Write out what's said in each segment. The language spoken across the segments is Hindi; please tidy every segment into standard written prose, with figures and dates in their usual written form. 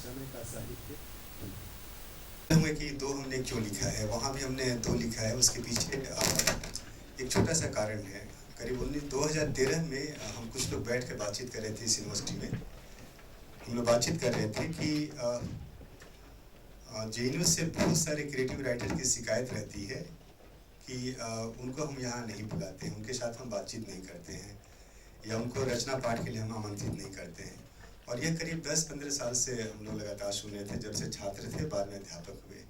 समय का साहित्य। हुए कि दो हमने क्यों लिखा है, वहाँ भी हमने दो लिखा है। उसके पीछे एक छोटा सा कारण है। करीब 2013 में हम कुछ लोग बैठ के बातचीत कर रहे थे इस यूनिवर्सिटी में। हम लोग बातचीत कर रहे थे कि जेएनयू से बहुत सारे क्रिएटिव राइटर की शिकायत रहती है कि उनको हम यहाँ नहीं बुलाते हैं, उनके साथ हम बातचीत नहीं करते हैं या उनको रचना पाठ के लिए हम आमंत्रित नहीं करते हैं। और यह करीब 10-15 साल से हम लोग लगातार सुन रहे थे, जब से छात्र थे बाद में अध्यापक हुए।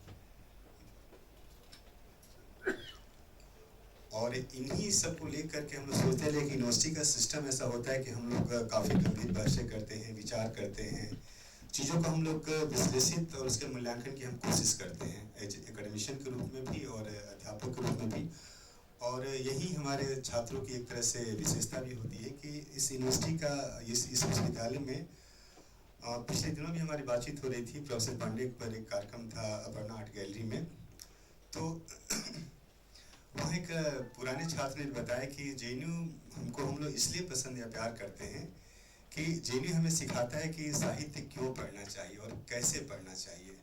और इन्हीं सब को लेकर के हम लोग सोचते हैं कि यूनिवर्सिटी का सिस्टम ऐसा होता है कि हम लोग काफ़ी गंभीर बहसें करते हैं, विचार करते हैं, चीज़ों को हम लोग विश्लेषित और उसके मूल्यांकन की हम कोशिश करते हैं, एकेडमिशियन के रूप में भी और अध्यापक के रूप में भी। और यही हमारे छात्रों की एक तरह से विशेषता भी होती है कि इस यूनिवर्सिटी का, इस विश्वविद्यालय में पिछले दिनों भी हमारी बातचीत हो रही थी। प्रोफेसर पांडे पर एक कार्यक्रम था अपर्णा आर्ट गैलरी में, तो वहाँ एक पुराने छात्र ने बताया कि जेएनयू हमको, हम लोग इसलिए पसंद या प्यार करते हैं कि जेएनयू हमें सिखाता है कि साहित्य क्यों पढ़ना चाहिए और कैसे पढ़ना चाहिए।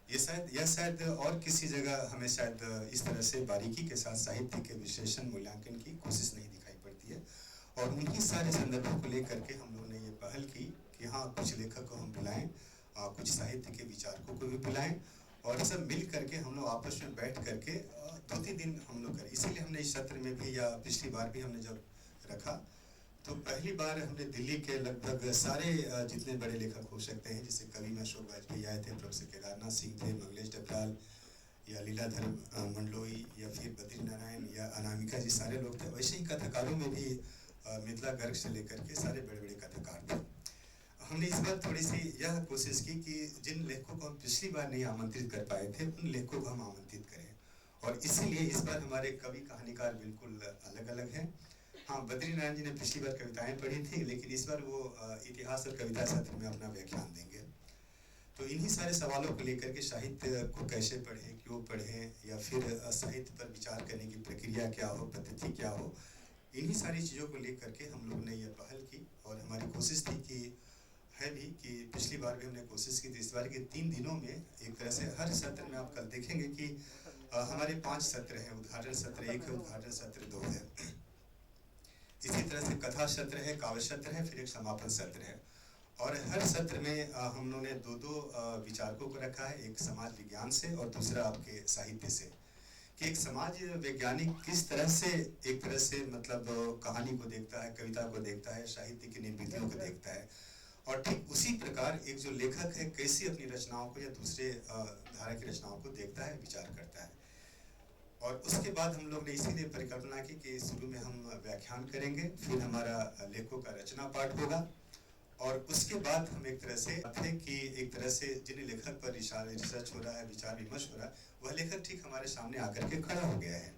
यह शायद और किसी जगह हमें शायद इस तरह से बारीकी के साथ साहित्य के विश्लेषण मूल्यांकन की कोशिश नहीं दिखाई पड़ती है। और उन्हीं सारे संदर्भों को लेकर के हम लोगों ने ये पहल की कि हाँ, कुछ लेखक को हम बुलाएं, कुछ साहित्य के विचारकों को भी बुलाएं और सब मिल करके हम लोग आपस में बैठ करके 2-3 दिन हम लोग करें। इसीलिए हमने इस सत्र में भी या पिछली बार भी हमने जब रखा, तो पहली बार हमने दिल्ली के लगभग सारे जितने बड़े लेखक हो सकते हैं, जैसे कवि में अशोक वाजपेयी आए थे, प्रोफेसर केदारनाथ सिंह थे, मंगलेश डबराल या लीलाधर मंडलोई या फिर बद्री नारायण या अनामिका जी, सारे लोग थे। वैसे ही कथाकारों में भी मिथिला गर्ग से लेकर के सारे बड़े बड़े कथाकार थे। हमने इस बार थोड़ी सी यह कोशिश की कि जिन लेखकों को हम पिछली बार नहीं आमंत्रित कर पाए थे, उन लेखकों को हम आमंत्रित करें। और इसीलिए इस बार हमारे कवि कहानीकार बिल्कुल अलग अलग हैं। हाँ, बद्री नारायण जी ने पिछली बार कविताएं पढ़ी थी, लेकिन इस बार वो इतिहास और कविता सत्र में अपना व्याख्यान देंगे। तो इन्हीं सारे सवालों को लेकर के साहित्य को कैसे पढ़ें, क्यों पढ़ें, या फिर साहित्य पर विचार करने की प्रक्रिया क्या हो, पद्धति क्या हो, इन्हीं सारी चीज़ों को लेकर के हम लोगों ने ये पहल की। और हमारी कोशिश थी कि है भी कि पिछली बार भी हमने कोशिश की थी, इस बार के 3 दिनों में एक तरह से हर सत्र में आप कल देखेंगे कि हमारे 5 सत्र हैं। उद्घाटन सत्र 1 है, उद्घाटन सत्र 2 है, इसी तरह से कथा सत्र है, काव्य सत्र है, फिर एक समापन सत्र है। और हर सत्र में हम लोगों ने 2-2 विचारकों को रखा है, एक समाज विज्ञान से और दूसरा आपके साहित्य से, कि एक समाज वैज्ञानिक किस तरह से, एक तरह से मतलब कहानी को देखता है, कविता को देखता है, साहित्य की निर्मितियों को देखता है। और ठीक उसी प्रकार एक जो लेखक है कैसे अपनी रचनाओं को या दूसरे धारा की रचनाओं को देखता है, विचार करता है। और उसके बाद हम लोग ने इसीलिए परिकल्पना की कि शुरू में हम व्याख्यान करेंगे, फिर हमारा लेखकों का रचना पाठ होगा, और उसके बाद हम एक तरह से थे कि एक तरह से जिन लेखक पर रिसर्च हो रहा है, विचार विमर्श हो रहा है, वह लेखक ठीक हमारे सामने आकर के खड़ा हो गया है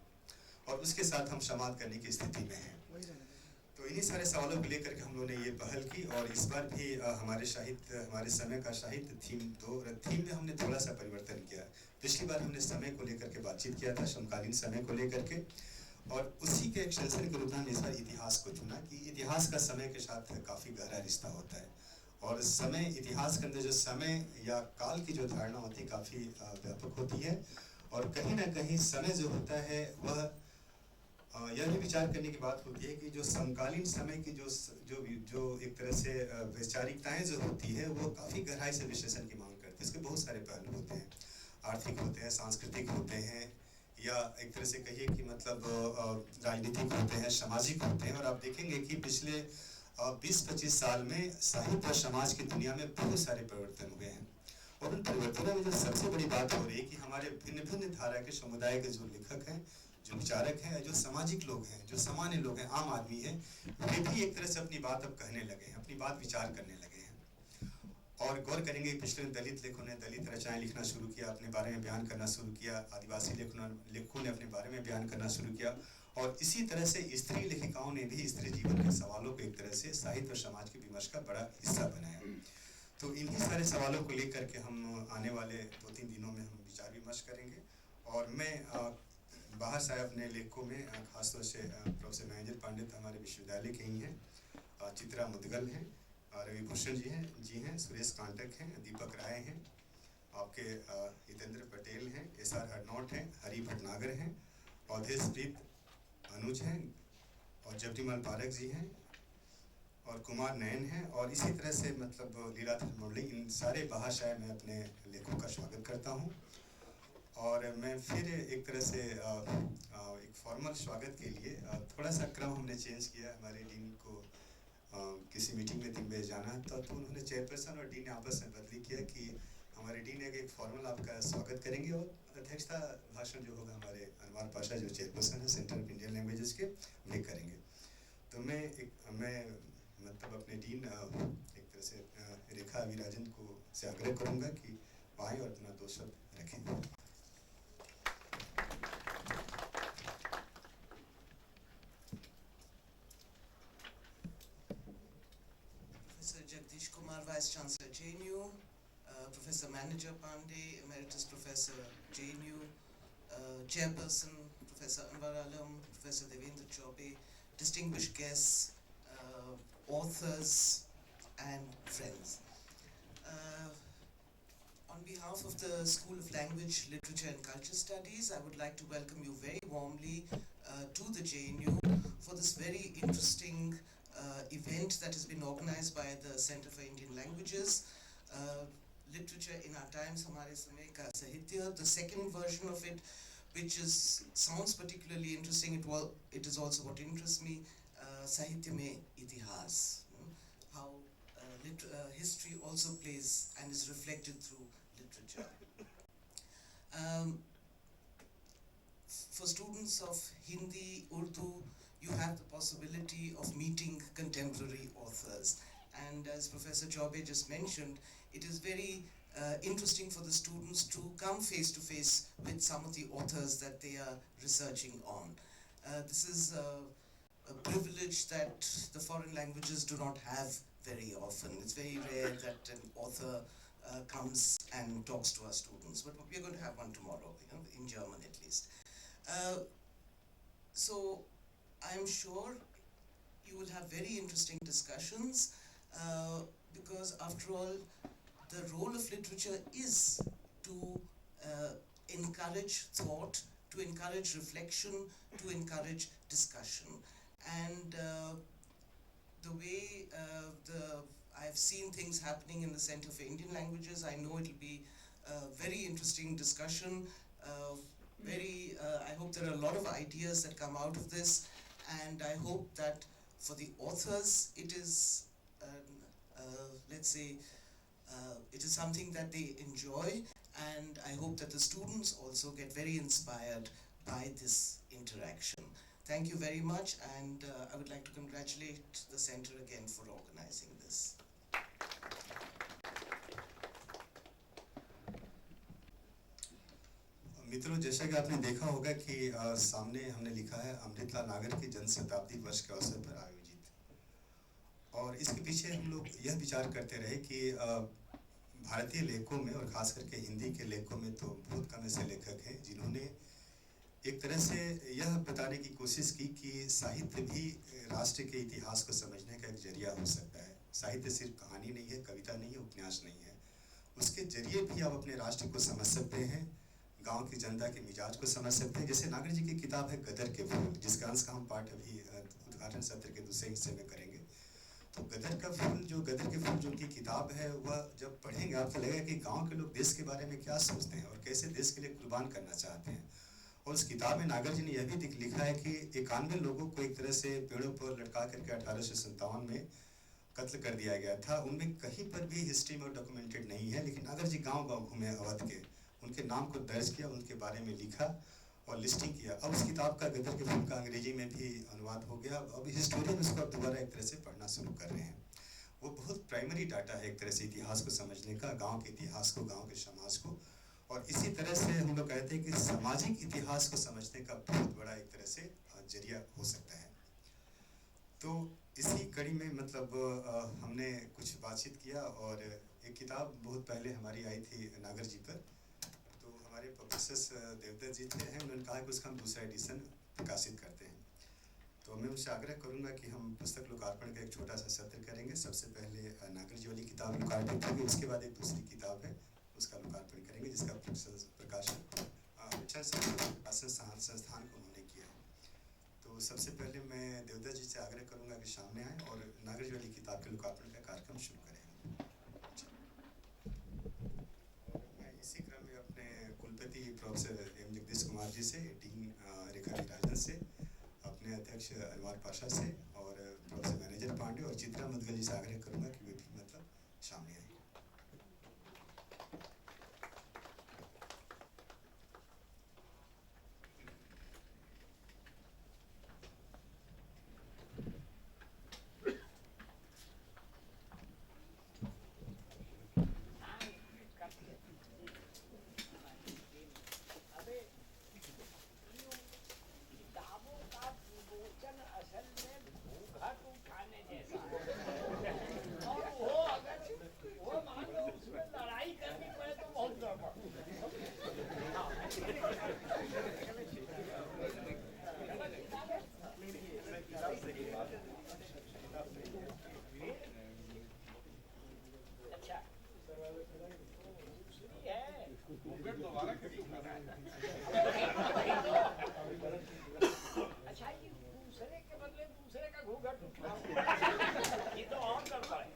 और उसके साथ हम संवाद करने की स्थिति में हैं। तो इन्हीं सारे सवालों को लेकर के हम लोगों ने ये पहल की। और इस बार भी हमारे साहित्य, हमारे समय का साहित्य थीम में हमने थोड़ा सा परिवर्तन किया। पिछली बार हमने समय को लेकर के बातचीत किया था, समकालीन समय को लेकर के, और उसी के एक्सटेंशन के रूप में इस बार इतिहास को चुना कि इतिहास का समय के साथ काफ़ी गहरा रिश्ता होता है। और समय, इतिहास के अंदर जो समय या काल की जो धारणा होती है काफ़ी व्यापक होती है। और कहीं ना कहीं समय जो होता है वह यह भी विचार करने की बात होती है कि जो समकालीन समय की जो जो जो एक तरह से वैचारिकताएं जो होती है, वो काफ़ी गहराई से विश्लेषण की मांग करती है। इसके बहुत सारे पहलू होते हैं, आर्थिक होते हैं, सांस्कृतिक होते हैं, या एक तरह से कहिए कि मतलब राजनीतिक होते हैं, सामाजिक होते हैं। और आप देखेंगे कि पिछले 20-25 साल में साहित्य और समाज की दुनिया में बहुत सारे परिवर्तन हुए हैं। और उन परिवर्तनों में जो सबसे बड़ी बात हो रही है कि हमारे भिन्न भिन्न धारा के समुदाय के जो लेखक हैं, जो विचारक हैं, जो सामाजिक लोग हैं, जो सामान्य लोग हैं, आम आदमी हैं, वे भी एक तरह से अपनी बात अब कहने लगे हैं, अपनी बात विचार करने लगे हैं। और गौर करेंगे, पिछले दलित लेखकों ने दलित रचनाएं लिखना शुरू किया, अपने बारे में बयान करना शुरू किया, आदिवासी लेखकों ने अपने बारे में बयान करना शुरू किया, और इसी तरह से स्त्री लेखिकाओं ने भी स्त्री जीवन के सवालों को एक तरह से साहित्य और समाज के विमर्श का बड़ा हिस्सा बनाया। तो इन्हीं सारे सवालों को लेकर के हम आने वाले 2-3 दिनों में हम विचार विमर्श करेंगे। और मैं बाहर से आए अपने लेखकों में खासतौर से प्रोफेसर महेंद्र पांडित हमारे विश्वविद्यालय के ही हैं, चित्रा मुदगल हैं, रवि भूषण जी हैं, सुरेश कांटक हैं, दीपक राय हैं, आपके हितेंद्र पटेल हैं, SR हरनौट हैं, हरि भटनागर हैं, अवधेशप्रीत अनुज हैं, और जबरीमल पारक जी हैं, और कुमार नयन हैं, और इसी तरह से मतलब लीलाधर मुरली, इन सारे महाशय मैं अपने लेखों का स्वागत करता हूँ। और मैं फिर एक तरह से एक फॉर्मल स्वागत के लिए थोड़ा सा क्रम हमने चेंज किया। हमारे डीन को किसी मीटिंग में दिग्विजय जाना था, तो उन्होंने चेयरपर्सन और डीन ने आपस में बदली किया कि हमारे डीन एक फॉर्मल आपका स्वागत करेंगे, और अध्यक्षता भाषण जो होगा हमारे अनवर पाशा जो चेयरपर्सन है सेंटर ऑफ इंडियन लैंग्वेजेस के, वे करेंगे। तो मैं मतलब अपने डीन एक तरह से रेखा अविराजन को से आग्रह करूँगा कि आए और अपना 2 शब्द रखें। Professor Jagdish Kumar, Vice Chancellor JNU, Professor Manager Pandey, Emeritus Professor JNU, Chairperson Professor Anwar Alam, Professor Devendra Chaube, distinguished guests, authors and friends. On behalf of the School of Language, Literature and Culture Studies, I would like to welcome you very warmly to the JNU for this very interesting event that has been organized by the Center for Indian Languages. Literature in Our Times, Hamare Samay Ka Sahitya, the second version of it, which sounds particularly interesting. It is also what interests me, Sahitya Mein Itihas, how history also plays and is reflected through literature. For students of Hindi, Urdu, you have the possibility of meeting contemporary authors. And as Professor Chaube just mentioned, it is very interesting for the students to come face to face with some of the authors that they are researching on. This is a privilege that the foreign languages do not have very often. It's very rare that an author comes and talks to our students, but we are going to have one tomorrow, in German at least. So I'm sure you will have very interesting discussions because after all, the role of literature is to encourage thought, to encourage reflection, to encourage discussion. And the way I've seen things happening in the Center for Indian Languages, I know it'll be a very interesting discussion. I hope there are a lot of ideas that come out of this, and I hope that for the authors, it is, let's say, it is something that they enjoy, and I hope that the students also get very inspired by this interaction. Thank you very much, and I would like to congratulate the center again for organizing this. मित्रों, जैसा कि आपने देखा होगा कि सामने हमने लिखा है अमृतलाल नागर की जन्म शताब्दी वर्ष के अवसर पर आयोजित, और इसके पीछे हम लोग यह विचार करते रहे कि भारतीय लेखकों में और खास करके हिंदी के लेखकों में तो बहुत कम ऐसे लेखक हैं जिन्होंने एक तरह से यह बताने की कोशिश की कि साहित्य भी राष्ट्र के इतिहास को समझने का एक जरिया हो सकता है। साहित्य सिर्फ कहानी नहीं है, कविता नहीं है, उपन्यास नहीं है, उसके जरिए भी आप अपने राष्ट्र को समझ सकते हैं, गांव की जनता के मिजाज को समझ सकते हैं। जैसे नागर जी की किताब है गदर के फूल, जिसका अंश का हम पाठ अभी उद्घाटन सत्र के दूसरे हिस्से में करेंगे। तो गदर के फूल जो उनकी किताब है, वह जब पढ़ेंगे आपको लगेगा कि गांव के लोग देश के बारे में क्या सोचते हैं और कैसे देश के लिए कुर्बान करना चाहते हैं। और उस किताब में नागर जी ने यह भी लिखा है कि 91 लोगों को एक तरह से पेड़ों पर लटका करके 1857 में कत्ल कर दिया गया था। उनमें कहीं पर भी हिस्ट्री में डॉक्यूमेंटेड नहीं है, लेकिन नागर जी गांव-गांव घूमे अवध के, उनके नाम को दर्ज किया, उनके बारे में लिखा और लिस्टिंग किया। अब उस किताब का गदर के फूल का अंग्रेजी में भी अनुवाद हो गया। अब हिस्टोरियन उसको दोबारा एक तरह से पढ़ना शुरू कर रहे हैं। वो बहुत प्राइमरी डाटा है एक तरह से इतिहास को समझने का, गांव के इतिहास को, गांव के समाज को, और इसी तरह से हम लोग कहते हैं कि सामाजिक इतिहास को समझने का बहुत बड़ा एक तरह से जरिया हो सकता है। तो इसी कड़ी में मतलब हमने कुछ बातचीत किया, और एक किताब बहुत पहले हमारी आई थी नागर जी पर, तो हमारे प्रोफेसर देवदत्त जी थे हैं, उन्होंने कहा कि उसका हम दूसरा एडिशन प्रकाशित करते हैं। तो मैं उनसे आग्रह करूंगा कि हम पुस्तक लोकार्पण का एक छोटा सा सत्र करेंगे। सबसे पहले नागर जी वाली किताब लोकार्पित होगी, उसके बाद एक दूसरी किताब है उसका लोकार्पण करेंगे, जिसका प्रकाशन प्रकाशन संस्थान को उन्होंने किया है। तो सबसे पहले मैं देवदत्त जी से आग्रह करूंगा कि सामने आए और नागर जी वाली किताब के लोकार्पण का कार्यक्रम शुरू करें। और मैं इसी क्रम में अपने कुलपति प्रोफेसर एम जगदीश कुमार जी से, डीन रेखा जी राजन से, अपने अध्यक्ष अनवर पाशा से और प्रोफेसर मैनेजर पांडे और चित्रा मुदगल जी से आग्रह करूंगा कि वे भी मतलब सामने आए। अच्छा, ये दूसरे के बदले दूसरे का घूंघट उठाओ, ये तो और गड़बड़ है।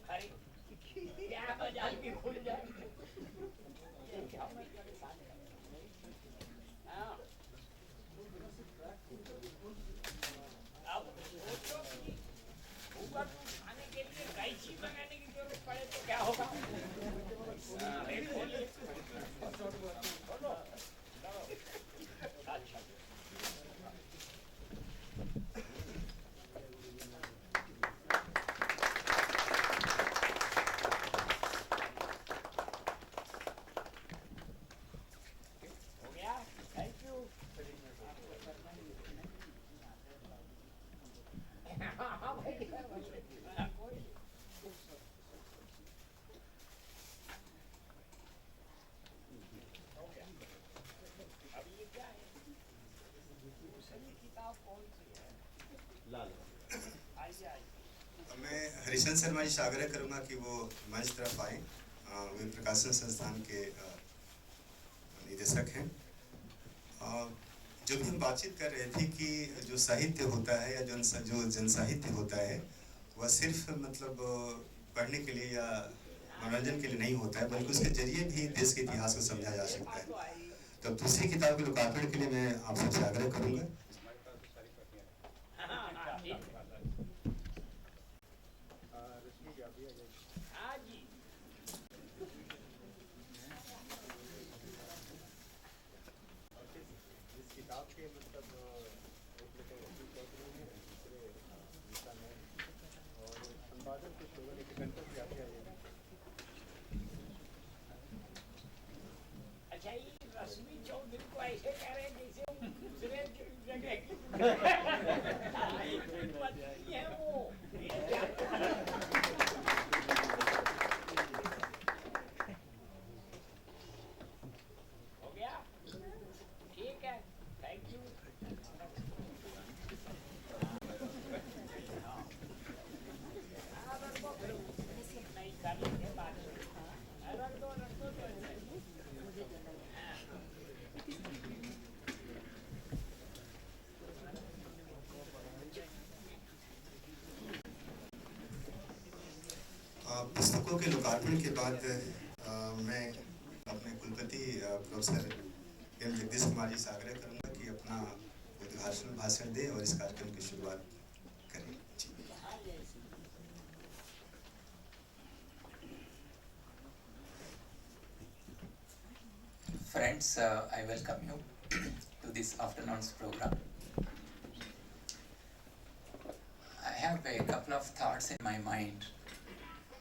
अरे क्या मजाल की खुल जाए। हाँ, अब सोचो कि घूंघट उठाने के लिए कैंची मंगाने की जरूरत पड़े तो क्या होगा। अच्छा, हो गया, थैंक यू। हाँ भाई, कोई हो गया। अब ये क्या है, दूसरी किताब कौन सी है? लाल। आइए आइए। मैं हरिशंकर शर्मा जी से आग्रह करूंगा कि वो मंच तरफ आए। वे प्रकाशन संस्थान के निदेशक हैं। जो भी हम बातचीत कर रहे थे कि जो साहित्य होता है या जो जन साहित्य होता है वह सिर्फ मतलब पढ़ने के लिए या मनोरंजन के लिए नहीं होता है, बल्कि उसके जरिए भी देश के इतिहास को समझा जा सकता है। तो दूसरी किताब के लोकार्पण के लिए मैं आप सबसे आग्रह करूंगा। हाँ जी, इस किताब के मतलब और संपादन कुछ लोगों ने कंटक भी आते हैं। अच्छा, ये रश्मि चौधरी को ऐसे कह रहे हैं जैसे वो दूसरे जगह की पत्नी है वो। हो गया, ठीक है, थैंक यू। हाँ, रख दो, नहीं कर लेंगे बाद में। रख दो तो पुस्तकों के लोकार्पण के बाद मैं अपने कुलपति प्रोफेसर एम जगदीश कुमार जी से आग्रह करूंगा कि अपना उद्घाटन भाषण दें और इस कार्यक्रम की शुरुआत करें। जी। Friends, I welcome you to this afternoon's program. I have a couple of thoughts in my mind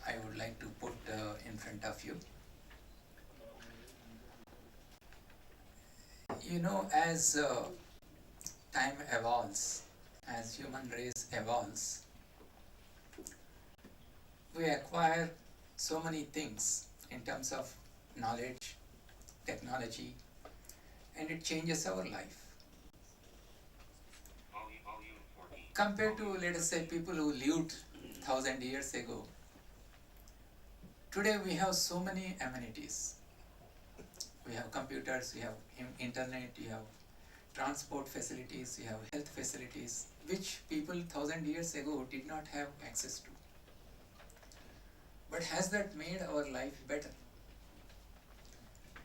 I would like to put in front of you. You know, as time evolves, as human race evolves, we acquire so many things in terms of knowledge, technology, and it changes our life. Compared to, let us say, people who lived 1,000 years ago, today we have so many amenities. We have computers, we have internet, we have transport facilities, we have health facilities, which people 1,000 years ago did not have access to. But has that made our life better?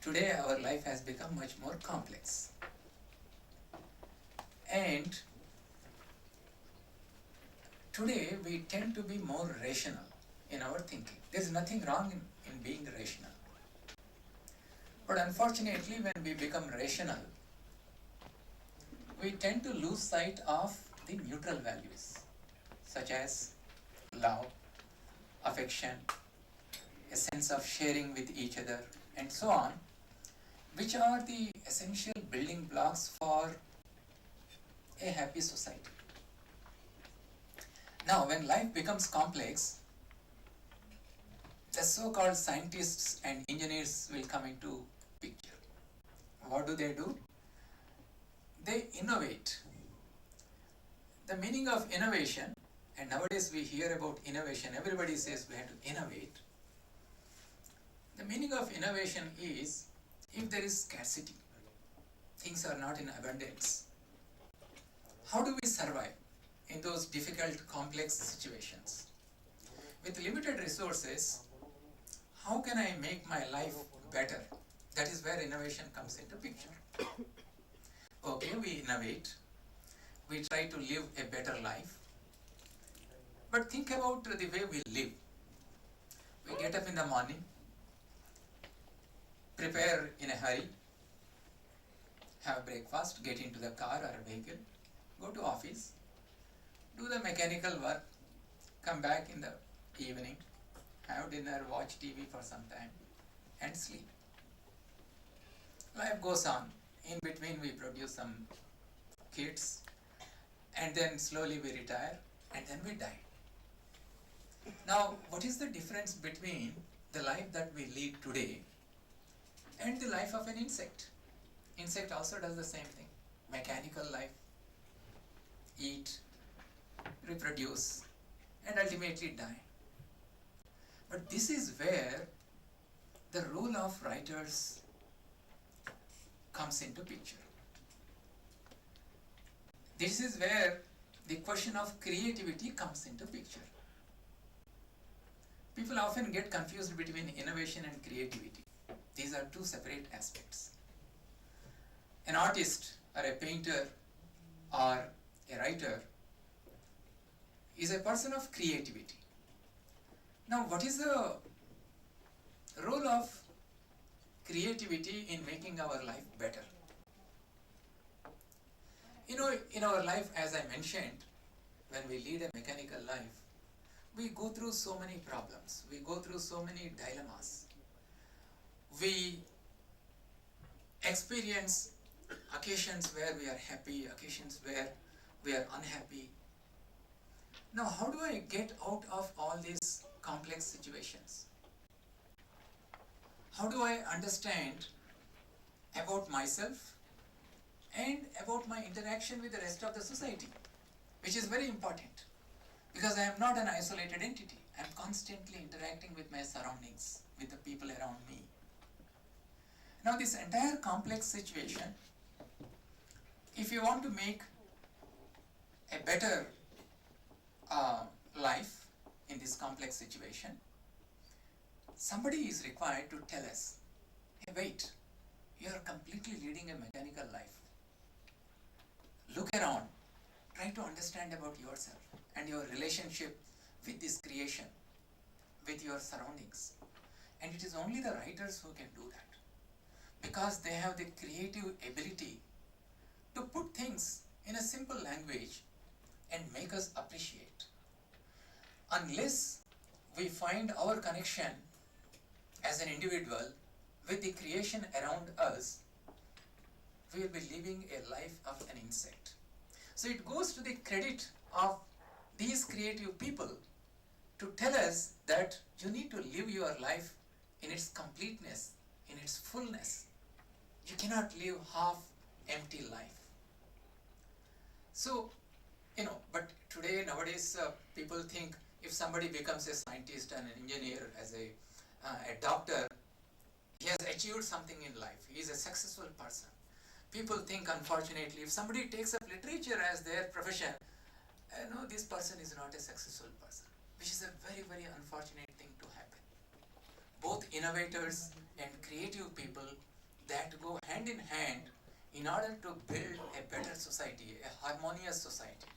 Today our life has become much more complex. And today we tend to be more rational in our thinking. There is nothing wrong in being rational. But unfortunately, when we become rational, we tend to lose sight of the neutral values, such as love, affection, a sense of sharing with each other, and so on, which are the essential building blocks for a happy society. Now, when life becomes complex, the so-called scientists and engineers will come into picture. What do? They innovate. The meaning of innovation, and nowadays we hear about innovation, everybody says we have to innovate. The meaning of innovation is, if there is scarcity, things are not in abundance, how do we survive in those difficult, complex situations? With limited resources, how can I make my life better? That is where innovation comes into picture. Okay, we innovate, we try to live a better life, but think about the way we live. We get up in the morning, prepare in a hurry, have breakfast, get into the car or a vehicle, go to office, do the mechanical work, come back in the evening, have dinner, watch TV for some time, and sleep. Life goes on. In between we produce some kids, and then slowly we retire, and then we die. Now, what is the difference between the life that we lead today and the life of an insect? Insect also does the same thing. Mechanical life. Eat, reproduce, and ultimately die. But this is where the role of writers comes into picture. This is where the question of creativity comes into picture. People often get confused between innovation and creativity. These are two separate aspects. An artist or a painter or a writer is a person of creativity. Now, what is the role of creativity in making our life better? You know, in our life, as I mentioned, when we lead a mechanical life, we go through so many problems, we go through so many dilemmas. We experience occasions where we are happy, occasions where we are unhappy. Now, how do I get out of all these complex situations? How do I understand about myself and about my interaction with the rest of the society, which is very important, because I am not an isolated entity. I am constantly interacting with my surroundings, with the people around me. Now, this entire complex situation, if you want to make a better life in this complex situation, somebody is required to tell us, hey, wait, you are completely leading a mechanical life. Look around, try to understand about yourself and your relationship with this creation, with your surroundings. And it is only the writers who can do that, because they have the creative ability to put things in a simple language and make us appreciate. Unless we find our connection as an individual with the creation around us, we will be living a life of an insect. So it goes to the credit of these creative people to tell us that you need to live your life in its completeness, in its fullness. You cannot live half empty life. So, but today, nowadays, people think if somebody becomes a scientist and an engineer, as a doctor, he has achieved something in life. He is a successful person. People think, unfortunately, if somebody takes up literature as their profession, this person is not a successful person, which is a very, very unfortunate thing to happen. Both innovators and creative people that go hand in hand in order to build a better society, a harmonious society,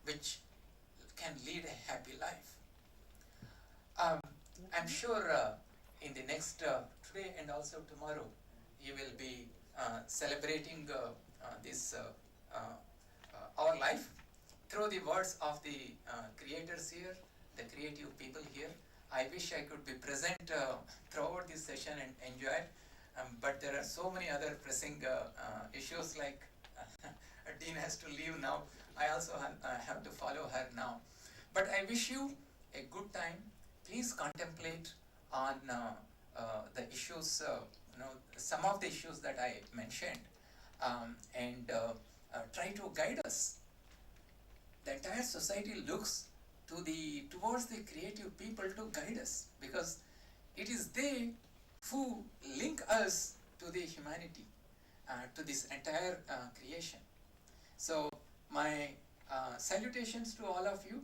which can lead a happy life. I'm sure in the next today and also tomorrow, you will be celebrating this our life through the words of the creators here, the creative people here. I wish I could be present throughout this session and enjoy it, but there are so many other pressing issues, like Dean has to leave now. I also have to follow her now. But I wish you a good time. Please contemplate on the issues, some of the issues that I mentioned, and try to guide us. The entire society looks towards the creative people to guide us, because it is they who link us to the humanity, to this entire creation. So my salutations to all of you,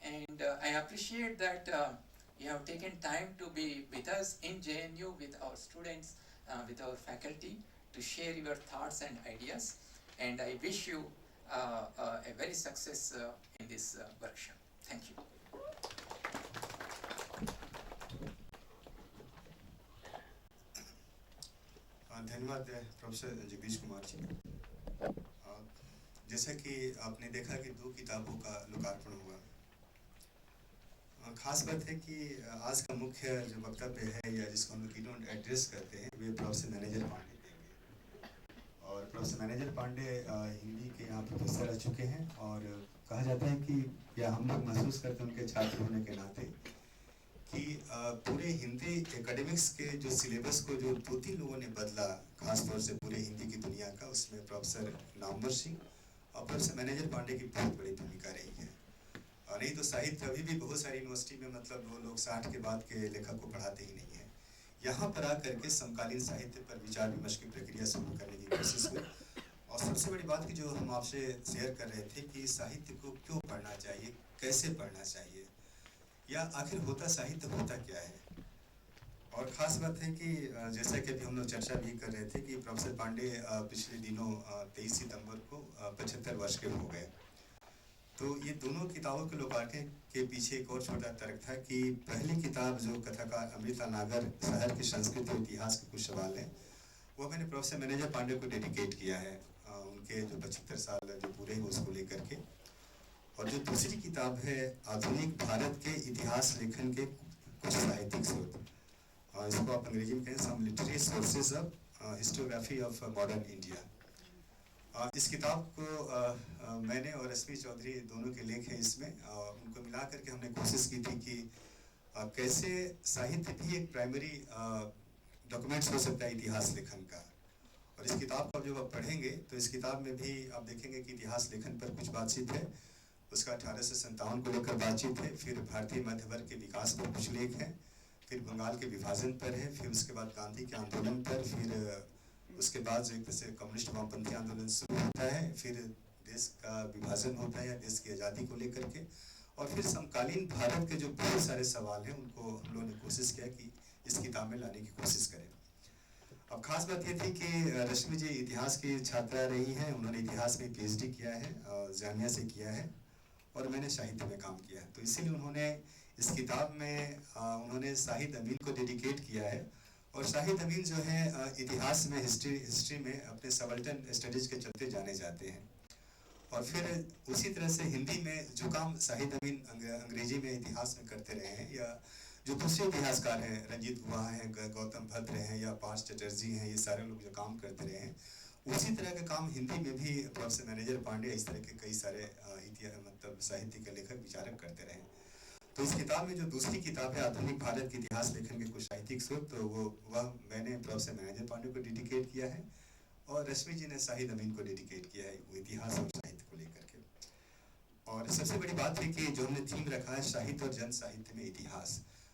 and I appreciate that you have taken time to be with us in JNU, with our students, with our faculty, to share your thoughts and ideas, and I wish you a very success in this workshop. Thank you. धन्यवाद प्रोफेसर जगदीश कुमार जी। जैसा कि आपने देखा कि 2 किताबों का लोकार्पण हुआ। खास बात है कि आज का मुख्य जो वक्तव्य है, या जिसको हम लोग कीनोट एड्रेस करते हैं, वे प्रोफेसर मैनेजर पांडे देंगे। और प्रोफेसर मैनेजर पांडे हिंदी के यहाँ प्रोफेसर रह चुके हैं, और कहा जाता है कि, या हम लोग महसूस करते हैं उनके छात्र होने के नाते, कि पूरे हिंदी एकेडमिक्स के जो सिलेबस को जो 2-3 लोगों ने बदला, खासतौर से पूरे हिंदी की दुनिया का, उसमें प्रोफेसर नामवर सिंह और प्रोफेसर मैनेजर पांडे की बहुत बड़ी भूमिका रही है। और नहीं तो साहित्य अभी भी बहुत सारी यूनिवर्सिटी में, मतलब वो लोग 60 के बाद के लेखक को पढ़ाते ही नहीं है। यहाँ पर आकर के समकालीन साहित्य पर विचार विमर्श की प्रक्रिया शुरू करने की कोशिश हुई। और सबसे बड़ी बात की जो हम आपसे शेयर कर रहे थे कि साहित्य को क्यों पढ़ना चाहिए, कैसे पढ़ना चाहिए, या आखिर होता साहित्य होता क्या है। और ख़ास बात है कि जैसा कि अभी हम लोग चर्चा भी कर रहे थे कि प्रोफेसर पांडे पिछले दिनों 23 सितंबर को 75 वर्ष के हो गए। तो ये दोनों किताबों के लोकार्पण के पीछे एक और छोटा तर्क था कि पहली किताब जो कथाकार अमृता नागर शहर की संस्कृति और इतिहास के कुछ सवाल हैं, वो मैंने प्रोफेसर मैनेजर पांडे को डेडिकेट किया है, उनके जो 75 साल जो पूरे हैं उसको लेकर के। और जो दूसरी किताब है आधुनिक भारत के इतिहास लेखन के कुछ साहित्यिक स्रोत, इसको आप अंग्रेजी में कहें some literary sources of historiography of modern India. इस किताब को मैंने और रश्मि चौधरी दोनों के लेख हैं इसमें, उनको मिला करके हमने कोशिश की थी कि कैसे साहित्य भी एक प्राइमरी डॉक्यूमेंट्स हो सकता है इतिहास लेखन का। और इस किताब को जब आप पढ़ेंगे तो इस किताब में भी आप देखेंगे कि इतिहास लेखन पर कुछ बातचीत है, उसका 1857 को लेकर बातचीत है, फिर भारतीय मध्य वर्ग के विकास पर कुछ लेख हैं, फिर बंगाल के विभाजन पर है, फिर उसके बाद गांधी के आंदोलन पर, फिर उसके बाद जो एक तरह से कम्युनिस्ट वामपंथी आंदोलन शुरू होता है, फिर देश का विभाजन होता है या देश की आज़ादी को लेकर के, और फिर समकालीन भारत के जो बहुत सारे सवाल हैं उनको हम लोगों ने कोशिश किया कि इस किताब में लाने की कोशिश करें। अब खास बात ये थी कि रश्मि जी इतिहास की छात्रा रही हैं, उन्होंने इतिहास में PhD किया है, जामिया से किया है, और मैंने साहित्य में काम किया है। तो इसीलिए उन्होंने इस किताब में उन्होंने शाहिद अमीन को डेडिकेट किया है। और शाहिद अमीन जो है इतिहास में हिस्ट्री में अपने सबल्टन स्टडीज के चलते जाने जाते हैं। और फिर उसी तरह से हिंदी में जो काम शाहिद अमीन अंग्रेजी में इतिहास में करते रहे हैं, या जो दूसरे इतिहासकार हैं, रंजीत गुहा हैं, गौतम भद्र हैं, या पार्थ चटर्जी हैं, ये सारे लोग जो काम करते रहे हैं, उसी तरह का काम हिंदी में भी प्रोफेसर मैनेजर पांडे इस तरह के कई सारे मतलब साहित्य के लेखक विचारक करते रहे। तो इस किताब में जो दूसरी किताब है आधुनिक भारत के इतिहास लेखन के कुछ साहित्यिक स्रोत, तो वह मैंने प्रोफेसर मैनेजर पांडे को डेडिकेट किया है और रश्मि जी ने शाहिद अमीन को डेडिकेट किया है वो इतिहास और साहित्य को लेकर के। और सबसे बड़ी बात है कि जो हमने थीम रखा है साहित्य और जन साहित्य में इतिहास,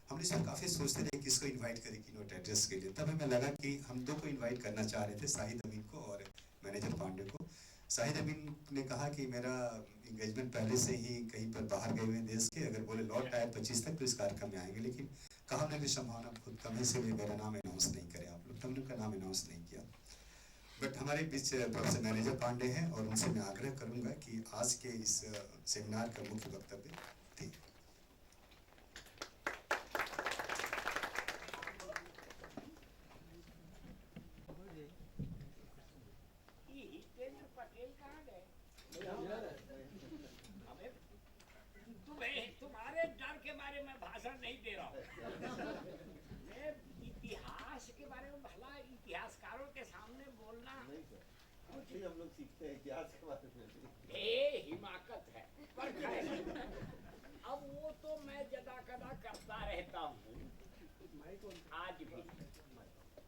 हमने इसमें काफ़ी सोचते रहे किसको इनवाइट करें कीनोट एड्रेस के लिए। तब हमें लगा कि हम दो को इनवाइट करना चाह रहे थे, शाहिद अमीन को और मैनेजर पांडे को। शाहिद अमीन ने कहा कि मेरा इंगेजमेंट पहले से ही कहीं पर बाहर गए हुए हैं देश के, अगर बोले लौट आए 25 तक तो इस कार्यक्रम में आएंगे, लेकिन कहा हमने भी संभावना बहुत कम है इसलिए मेरा नाम अनाउंस नहीं करें आप लोग, तो हमने उनका नाम अनाउंस नहीं किया। बट हमारे बीच प्रोफेसर मैनेजर पांडे हैं और उनसे मैं आग्रह करूंगा कि आज के इस सेमिनार का मुख्य वक्तव्य थी। ये हितेंद्र पटेल कहाँ गए? हमें तुम्हारे डर के बारे में भाषण नहीं दे रहा हूँ। मैं इतिहास के बारे में, भला इतिहासकारों के सामने बोलना कुछ ही हम लोग सीखते हैं इतिहास के बारे में। हिमाकत है, पर खैर, अब वो तो मैं जदा कदा करता रहता हूँ आज भी।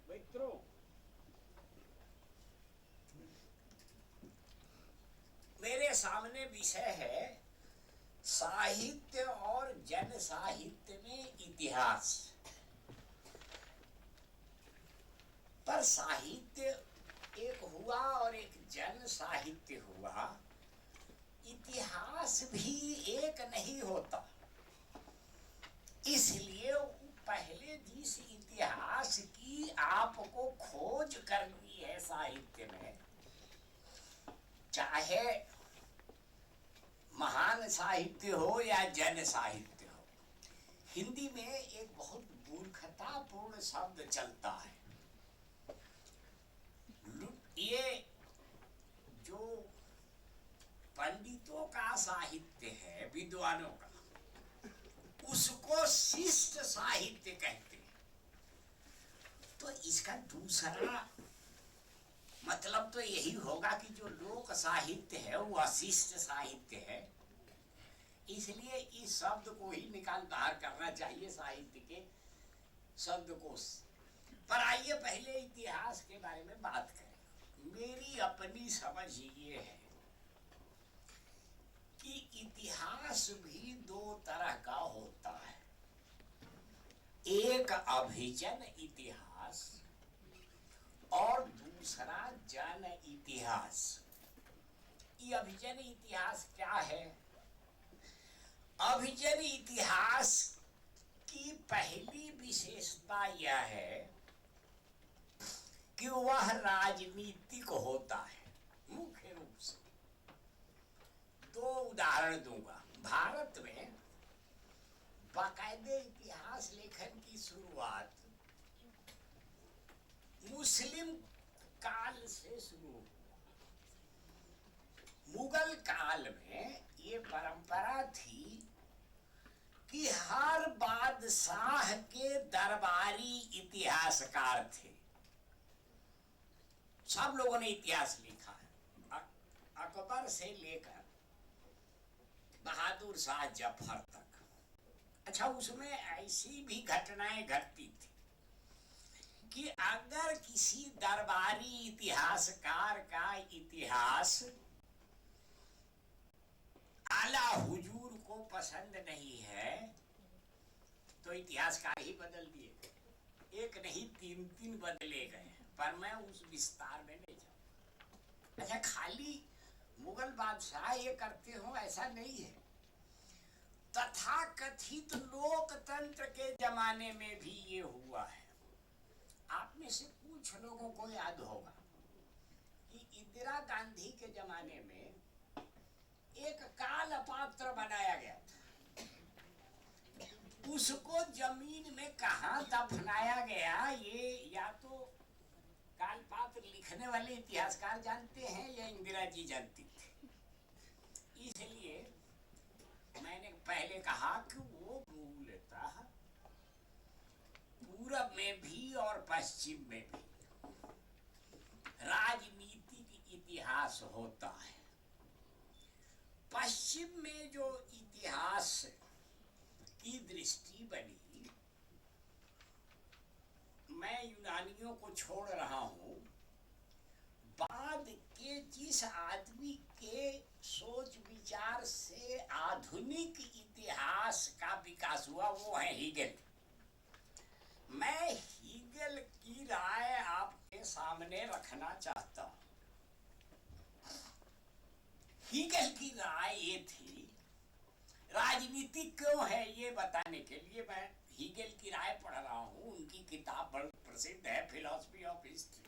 मित्रों, मेरे सामने विषय है साहित्य और जन साहित्य में इतिहास। पर साहित्य एक हुआ और एक जन साहित्य हुआ, इतिहास भी एक नहीं होता। इसलिए पहले जिस इतिहास की आपको खोज करनी है साहित्य में, चाहे महान साहित्य हो या जन साहित्य हो, हिंदी में एक बहुत मूर्खतापूर्ण शब्द चलता है। ये जो पंडितों का साहित्य है, विद्वानों का, उसको शिष्ट साहित्य कहते हैं। तो इसका दूसरा मतलब तो यही होगा कि जो लोक साहित्य है वो अशिष्ट साहित्य है। इसलिए इस शब्द को ही निकाल बाहर करना चाहिए साहित्य के शब्दकोश। पर आइए पहले इतिहास के बारे में बात करें। मेरी अपनी समझ ये है कि इतिहास भी दो तरह का होता है। एक अभिजन इतिहास और दूसरा जन इतिहास। ये अभिजन इतिहास क्या है? अभिजन इतिहास की पहली विशेषता यह है कि वह राजनीतिक होता है। मुख्य रूप से दो उदाहरण दूंगा। भारत में बाकायदे इतिहास लेखन की शुरुआत मुस्लिम काल से शुरू हुआ। मुगल काल में ये परंपरा थी कि हर बादशाह के दरबारी इतिहासकार थे। सब लोगों ने इतिहास लिखा है, अकबर से लेकर बहादुर शाह जफर तक। अच्छा, उसमें ऐसी भी घटनाएं घटती थी कि अगर किसी दरबारी इतिहासकार का इतिहास आला हुजूर को पसंद नहीं है तो इतिहासकार ही बदल दिए। एक नहीं, तीन तीन बदले गए। पर मैं उस विस्तार में नहीं जाऊँ। अच्छा, खाली मुगल बादशाह ये करते हो ऐसा नहीं है। तथाकथित लोकतंत्र के जमाने में भी ये हुआ है। आप में से कुछ लोगों को याद होगा कि इंदिरा गांधी के जमाने में एक काल पात्र बनाया गया था। उसको जमीन में कहाँ दफनाया गया, ये या तो काल पात्र लिखने वाले इतिहासकार जानते हैं या इंदिरा जी जानती थी। इसलिए मैंने पहले कहा कि वो मूलतः पूरब में भी और पश्चिम में भी राजनीतिक इतिहास होता है। पश्चिम में जो इतिहास की दृष्टि बनी, मैं यूनानियों को छोड़ रहा हूं, बाद के जिस आदमी के सोच विचार से आधुनिक इतिहास का विकास हुआ वो है हीगल। मैं हीगल की राय आपके सामने रखना चाहता हूं। हीगल की राय ये थी, राजनीति क्यों है ये बताने के लिए मैं हीगल की राय पढ़ रहा हूं। उनकी किताब बहुत प्रसिद्ध है, फिलॉसफी ऑफ हिस्ट्री।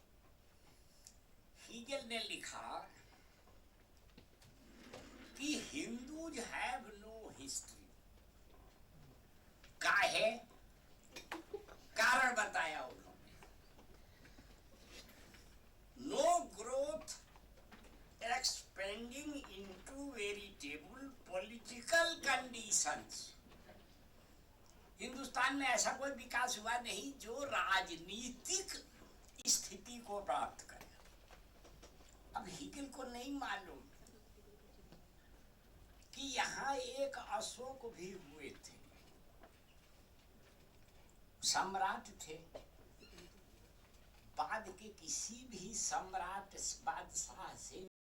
हीगल ने लिखा कि हिंदूज हैव नो हिस्ट्री। काहे? कारण बताया उन्होंने। No growth expending into veritable political conditions. Hindustan में ऐसा कोई विकास हुआ नहीं जो राजनीतिक स्थिति को प्राप्त करे। अब हीगल को नहीं मालूम कि यहाँ एक अशोक भी हुए थे, सम्राट थे। बाद के किसी भी सम्राट बादशाह से